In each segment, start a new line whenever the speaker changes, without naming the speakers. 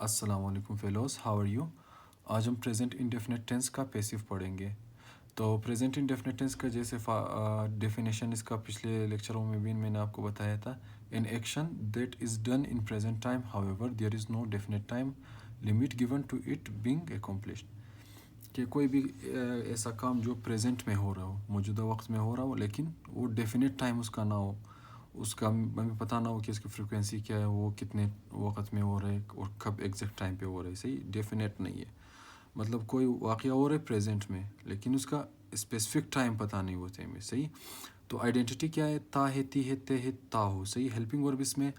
अस्सलाम वालेकुम fellows, how are you. आज हम प्रेजेंट इंडेफिनिट टेंस का पैसिव पढ़ेंगे। तो प्रेजेंट इंडेफिनिट टेंस का जैसे डेफिनेशन इसका पिछले लेक्चरों में भी मैंने आपको बताया था। An action that is done in present time however there is no definite time limit given to it being accomplished. कि कोई भी ऐसा काम जो प्रेजेंट में हो रहा हो, मौजूदा वक्त में हो रहा हो, लेकिन वो डेफिनेट टाइम उसका ना हो, उसका हमें पता ना हो कि इसकी फ्रिक्वेंसी क्या है, वो कितने वक्त में हो रहा है और कब एग्जैक्ट टाइम पे हो रहा है। सही, डेफिनेट नहीं है। मतलब कोई वाक़या हो रहा है प्रेजेंट में, लेकिन उसका स्पेसिफिक टाइम पता नहीं होते हमें। सही, तो आइडेंटिटी क्या है? ता है, ती है, ते है, ता हो। सही, हेल्पिंग वर्ब इसमें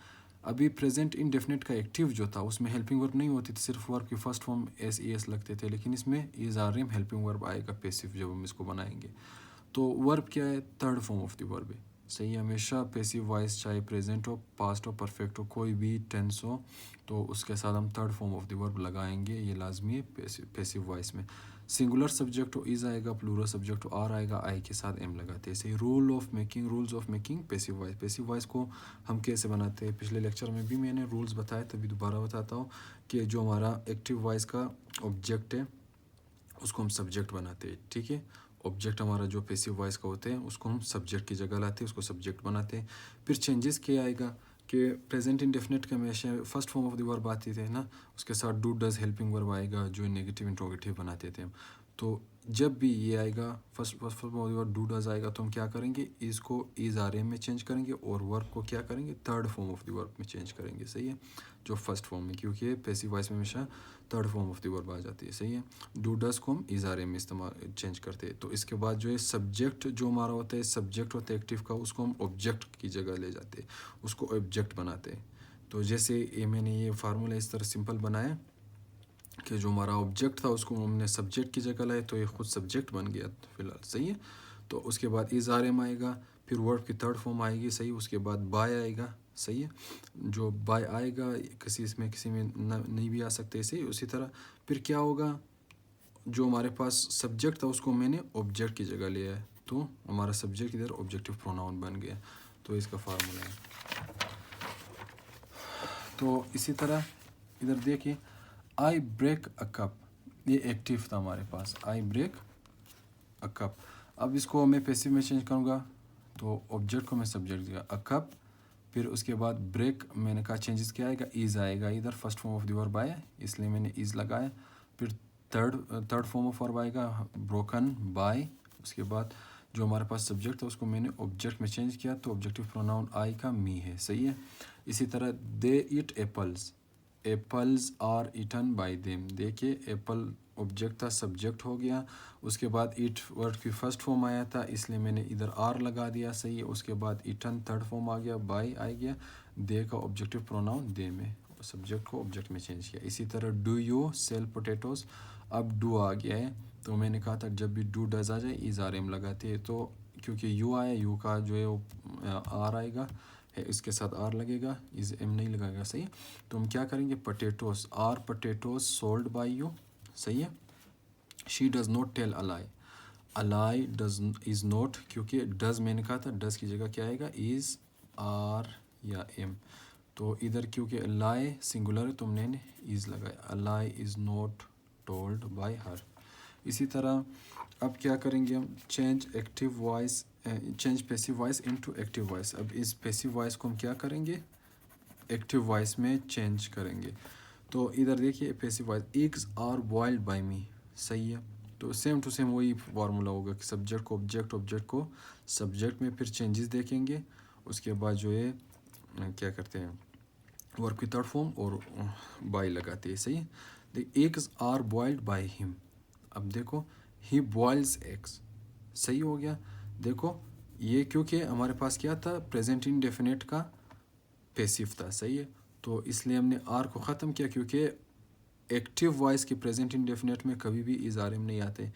अभी प्रेजेंट इंडेफिनिट का एक्टिव जो था उसमें हेल्पिंग वर्ब नहीं होती थी, सिर्फ वर्ब की first form S E S लगते थे, लेकिन इसमें is R am helping verb आएगा पैसिव जब हम इसको बनाएंगे। तो वर्ब क्या है? Third form of the verb है। सही, हमेशा पैसिव वॉइस चाहे प्रेजेंट हो, पास्ट हो, परफेक्ट हो, कोई भी टेंस हो, तो उसके साथ हम third form of the verb लगाएंगे, ये लाजमी है पैसिव वॉइस में। सिंगुलर सब्जेक्ट हो इज आएगा, प्लूरल सब्जेक्ट हो आर आएगा, आई के साथ एम लगाते हैं। सही, rules of making passive voice को हम कैसे बनाते हैं, पिछले लेक्चर में भी मैंने रूल्स बताए, तभी दोबारा बताता हूँ कि जो हमारा एक्टिव वॉइस का ऑब्जेक्ट है उसको हम सब्जेक्ट बनाते हैं। ठीक है, ऑब्जेक्ट हमारा जो पैसिव वॉइस का होते हैं उसको हम सब्जेक्ट की जगह लाते हैं, उसको सब्जेक्ट बनाते हैं। फिर चेंजेस क्या आएगा कि प्रेजेंट इंडेफिनिट के हमेशा first form of the verb आती थे ना, उसके साथ डू डज हेल्पिंग वर्ब आएगा जो नेगेटिव इंट्रोगेटिव बनाते थे हम। तो जब भी ये आएगा first form of the verb do does आएगा, तो हम क्या करेंगे, इसको इज आर एम में चेंज करेंगे और वर्ब को क्या करेंगे, third form of the verb में चेंज करेंगे। सही है, जो फर्स्ट फॉर्म में, क्योंकि पैसिव वॉइस में हमेशा third form of the verb आ जाती है। सही है, डू डज को हम इज आर एम में इस्तेमाल चेंज करते हैं। तो इसके बाद जो है सब्जेक्ट जो हमारा होता है, सब्जेक्ट होता है एक्टिव का, उसको हम ऑब्जेक्ट की जगह ले जाते हैं, उसको ऑब्जेक्ट बनाते हैं। तो जैसे ये मैंने ये फार्मूला इस तरह सिंपल बनाया कि जो हमारा ऑब्जेक्ट था उसको हमने सब्जेक्ट की जगह लाए, तो ये खुद सब्जेक्ट बन गया फिलहाल। सही है, तो उसके बाद इज आर एम आएगा, फिर वर्ब की थर्ड फॉर्म आएगी। सही, उसके बाद बाय आएगा। सही है, जो बाय आएगा किसी में नहीं भी आ सकते। सही, उसी तरह फिर क्या होगा, जो हमारे पास सब्जेक्ट था उसको मैंने ऑब्जेक्ट की जगह लिया है, तो हमारा सब्जेक्ट इधर ऑब्जेक्टिव प्रोनाउन बन गया। तो इसका फार्मूला है। तो इसी तरह इधर देखिए, आई ब्रेक अ कप, ये एक्टिव था हमारे पास, आई ब्रेक अ कप। अब इसको मैं पैसिव में चेंज करूँगा, तो ऑब्जेक्ट को मैं सब्जेक्ट दिया अ कप, फिर उसके बाद ब्रेक मैंने कहा चेंजेस क्या आएगा, इज आएगा, इधर first form of the verb आया इसलिए मैंने इज लगाया। फिर थर्ड फॉर्म ऑफ वर्ब आएगा ब्रोकन बाय। उसके बाद जो हमारे पास सब्जेक्ट था उसको मैंने ऑब्जेक्ट में चेंज किया, तो ऑब्जेक्टिव प्रोनाउन आई का मी है। सही है, इसी तरह they eat apples, apples are eaten by them. देखिए, एप्पल ऑब्जेक्ट था, सब्जेक्ट हो गया, उसके बाद ईट वर्ड की फर्स्ट फॉर्म आया था इसलिए मैंने इधर आर लगा दिया। सही है, उसके बाद ईटन थर्ड फॉर्म आ गया, बाय आ गया, दे का ऑब्जेक्टिव प्रोनाउन दे में, सब्जेक्ट को ऑब्जेक्ट में चेंज किया। इसी तरह डू यू सेल पोटैटोज, अब डू आ गया है, तो मैंने कहा था जब भी डू डज आ जाए इज आर एम लगाते हैं, तो क्योंकि यू आया, यू का जो है वो आर आएगा है, इसके साथ आर लगेगा, इज एम नहीं लगेगा। सही है, तो हम क्या करेंगे, potatoes are potatoes sold by you. सही है, she does not tell a lie does is not, क्योंकि डज मैंने कहा था डज की जगह क्या आएगा, इज आर या एम, तो इधर क्योंकि अलाई सिंगुलर है तो हमने इज लगाया, a lie is not told by her. इसी तरह अब क्या करेंगे हम, change active voice, change passive voice into active voice. अब इस पैसिव वॉइस को हम क्या करेंगे, एक्टिव वॉइस में चेंज करेंगे। तो इधर देखिए passive voice, eggs are boiled by me. सही है, तो सेम टू सेम वही फार्मूला होगा कि सब्जेक्ट को ऑब्जेक्ट, ऑब्जेक्ट को सब्जेक्ट में, फिर चेंजेस देखेंगे, उसके बाद जो है क्या करते हैं, वर्ब की थर्ड फॉर्म और बाय लगाते हैं। सही है, the eggs are boiled by him. अब देखो, ही बॉइल्स एग्स। सही हो गया, देखो ये क्योंकि हमारे पास क्या था, प्रेजेंट इंडेफिनिट का पैसिव था। सही है, तो इसलिए हमने आर को ख़त्म किया, क्योंकि एक्टिव वॉइस के प्रेजेंट इंडेफिनिट में कभी भी इज आर एम नहीं आते।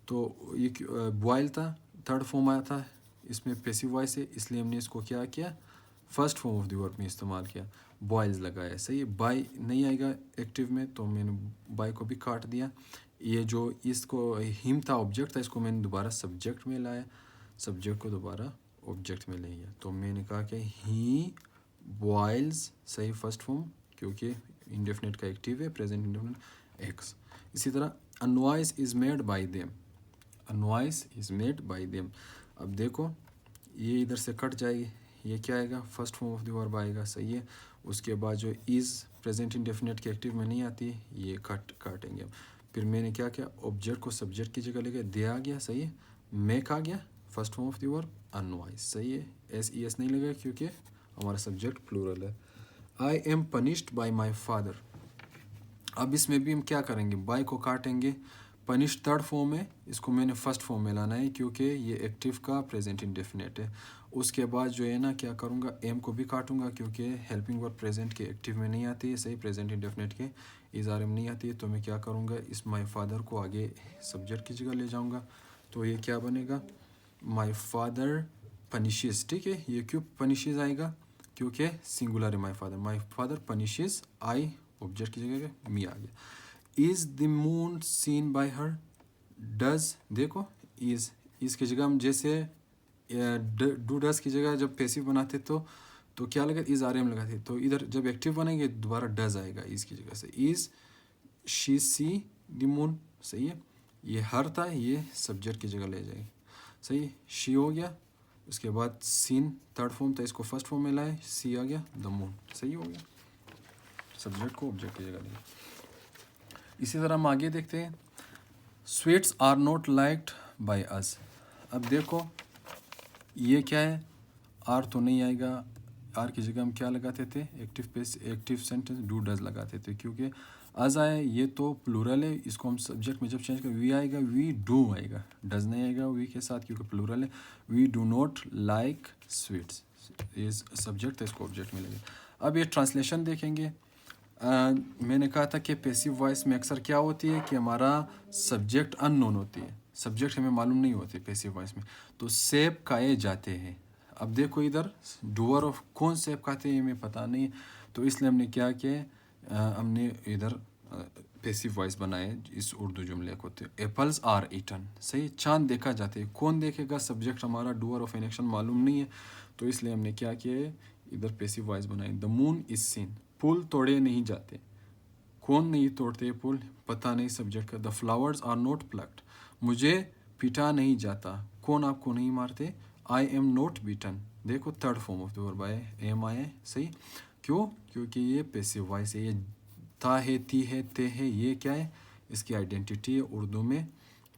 तो ये बॉयल था, थर्ड फॉर्म आया था, इसमें पैसिव वॉइस है, इसलिए हमने इसको क्या किया, first form of the verb में इस्तेमाल किया, बॉयल्स लगाया। सही है, बाय नहीं आएगा एक्टिव में, तो मैंने बाय को भी काट दिया। ये जो इसको हिम था ऑब्जेक्ट था, इसको मैंने दोबारा सब्जेक्ट में लाया, सब्जेक्ट को दोबारा ऑब्जेक्ट में ले लिया, तो मैंने कहा कि ही बॉयल्स। सही, फर्स्ट फॉर्म, क्योंकि इंडेफिनेट का एक्टिव है, प्रेजेंट इंडेफिनेट एक्स। इसी तरह अ noise is made by them, a noise is made by them. अब देखो ये इधर से कट जाएगी, ये क्या आएगा, first form of the verb आएगा, सही है। उसके बाद जो इज़ प्रेजेंट इंडेफिनेट के एक्टिव में नहीं आती, ये काटेंगे। फिर मैंने क्या किया, ऑब्जेक्ट को सब्जेक्ट की जगह लेके दे आ गया, सही है। मेक आ गया, first form of the verb unwise, सही है। एस नहीं लगा क्योंकि हमारा सब्जेक्ट प्लूरल है। I am punished bye my father. अब इसमें भी हम क्या करेंगे, बाय को काटेंगे, पनिश थर्ड फॉर्म है, इसको मैंने फर्स्ट फॉर्म में लाना है क्योंकि ये एक्टिव का प्रेजेंट इंडेफिनेट है। उसके बाद जो है ना क्या करूँगा, एम को भी काटूंगा क्योंकि हेल्पिंग वर्ब प्रेजेंट के एक्टिव में नहीं आती है, सही, प्रेजेंट इंडेफिनेट के इज़ार में नहीं आती है। तो मैं क्या करूँगा, इस माई फादर को आगे सब्जेक्ट की जगह ले जाऊँगा, तो ये क्या बनेगा, माई फादर पनिशेस। ठीक है, ये क्यों पनिशेस आएगा, क्योंकि सिंगुलर है my father punishes, I object की जगह पे मी आ गया। Is the moon seen by her, does, देखो इज़ की जगह हम जैसे डू डज की जगह जब पैसिव बनाते तो क्या लगा, इज़ आर एम लगाते, तो इधर जब एक्टिव बनेंगे दोबारा डज आएगा इज़ की जगह से। Is she see the moon, सही है। ये हर था, ये सब्जेक्ट की जगह ले जाएगी, सही है। शी हो गया, उसके बाद सीन थर्ड फॉर्म था, इसको फर्स्ट फॉर्म में लाए, सी आ गया, द मून, सही हो गया, सब्जेक्ट को ऑब्जेक्ट की जगह लिया। इसी तरह हम आगे देखते हैं, sweets are not liked by us. अब देखो ये क्या है, आर तो नहीं आएगा, आर की जगह हम क्या लगाते थे, एक्टिव सेंटेंस डू डज लगाते थे, क्योंकि अज आए ये तो प्लूरल है, इसको हम सब्जेक्ट में जब चेंज करें वी आएगा, वी डू आएगा, डज नहीं आएगा वी के साथ क्योंकि प्लूरल है। We do not like sweets, ये सब्जेक्ट है, इसको ऑब्जेक्ट में लेंगे। अब ये ट्रांसलेशन देखेंगे। मैंने कहा था कि पैसिव वॉइस में अक्सर क्या होती है कि हमारा सब्जेक्ट अननोन होती है, सब्जेक्ट हमें मालूम नहीं होती पैसिव वॉइस में, तो सेब खाए जाते हैं। अब देखो इधर डूअर ऑफ कौन सेब खाते हैं हमें पता नहीं, तो इसलिए हमने क्या किया, हमने इधर पैसिव वॉइस बनाए इस उर्दू जुमले को। तो एप्पल्स आर ईटन, सही, चांद देखा जाते हैं, कौन देखेगा, सब्जेक्ट हमारा डूअर ऑफ एन एक्शन मालूम नहीं है, तो इसलिए हमने क्या किया, इधर पैसिव वॉइस बनाई। द मून इज सीन, फूल तोड़े नहीं जाते, कौन नहीं तोड़ते फूल, पता नहीं सब्जेक्ट का। The flowers are not plucked, मुझे पिटा नहीं जाता, कौन आपको नहीं मारते, आई एम नॉट बीटन, देखो third form of the verb आए, एम आए, सही। क्यों, क्योंकि ये पैसिव वॉइस है, ये था है, थी है, ते है, ये क्या है, इसकी आइडेंटिटी है उर्दू में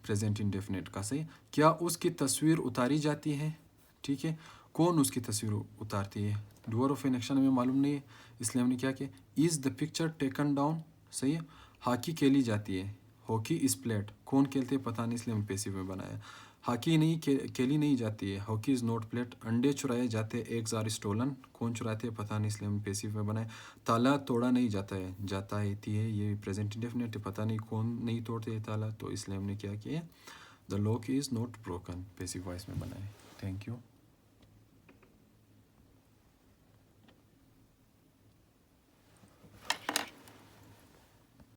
प्रेजेंट इंडेफिनेट का, सही। क्या उसकी तस्वीर उतारी जाती है, ठीक है, कौन उसकी तस्वीर उतारती है, डूअर ऑफ एन एक्शन हमें मालूम नहीं है, इसलिए हमने क्या किया, is the picture taken down, सही है। हॉकी खेली जाती है, हॉकी इज़ प्लेड, कौन खेलते हैं पता नहीं, इसलिए हम पैसिव में बनाया। हॉकी नहीं खेली नहीं जाती है, हॉकी इज़ नॉट प्लेड। अंडे चुराए जाते हैं, एग्स आर स्टोलन, कौन चुराते हैं पता नहीं, इसलिए हम पैसिव में बनाए। ताला तोड़ा नहीं जाता है, जाता है थी है, ये प्रेजेंट इंडेफिनिट है, पता नहीं कौन नहीं तोड़ते हैं ताला, तो इसलिए हमने क्या किया, the Lok is not broken, passive voice में बनाए। Thank you.